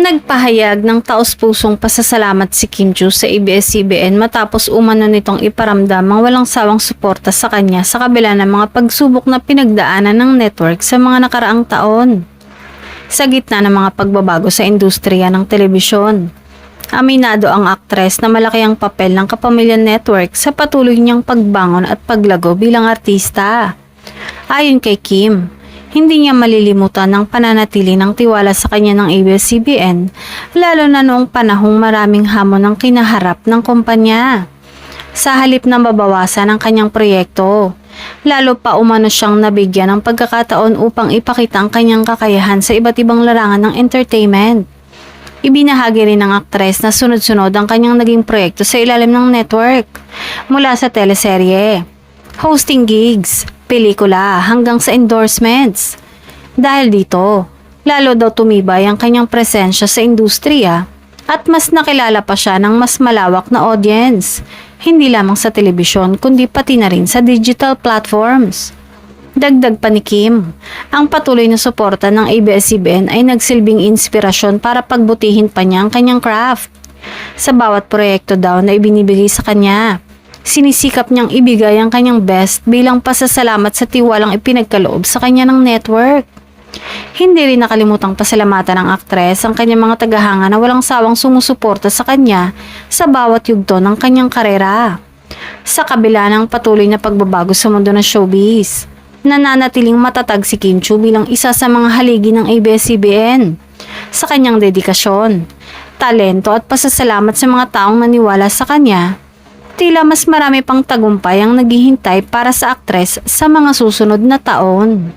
Nagpahayag ng taos-pusong pasasalamat si Kim Chiu sa ABS-CBN matapos umano nitong iparamdam ang walang sawang suporta sa kanya sa kabila ng mga pagsubok na pinagdaanan ng network sa mga nakaraang taon. Sa gitna ng mga pagbabago sa industriya ng telebisyon, aminado ang aktres na malaki ang papel ng Kapamilya Network sa patuloy niyang pagbangon at paglago bilang artista. Ayon kay Kim, hindi niya malilimutan ang pananatili ng tiwala sa kanya ng ABS-CBN, lalo na noong panahong maraming hamon ang kinaharap ng kumpanya. Sa halip na mabawasan ang kanyang proyekto, lalo pa umano siyang nabigyan ng pagkakataon upang ipakita ang kanyang kakayahan sa iba't ibang larangan ng entertainment. Ibinahagi rin ng aktres na sunod-sunod ang kanyang naging proyekto sa ilalim ng network, mula sa teleserye, hosting gigs, pelikula hanggang sa endorsements. Dahil dito, lalo daw tumibay ang kanyang presensya sa industriya at mas nakilala pa siya ng mas malawak na audience, hindi lamang sa telebisyon kundi pati na rin sa digital platforms. Dagdag pa ni Kim, ang patuloy na suporta ng ABS-CBN ay nagsilbing inspirasyon para pagbutihin pa niya ang kanyang craft. Sa bawat proyekto daw na ibinibigay sa kanya, sinisikap niyang ibigay ang kanyang best bilang pasasalamat sa tiwalang ipinagkaloob sa kanya ng network. Hindi rin nakalimutang pasalamatan ng aktres ang kanyang mga tagahanga na walang sawang sumusuporta sa kanya sa bawat yugto ng kanyang karera. Sa kabila ng patuloy na pagbabago sa mundo ng showbiz, nananatiling matatag si Kim Chiu bilang isa sa mga haligi ng ABS-CBN. Sa kanyang dedikasyon, talento at pasasalamat sa mga taong naniwala sa kanya, tila mas marami pang tagumpay ang naghihintay para sa aktres sa mga susunod na taon.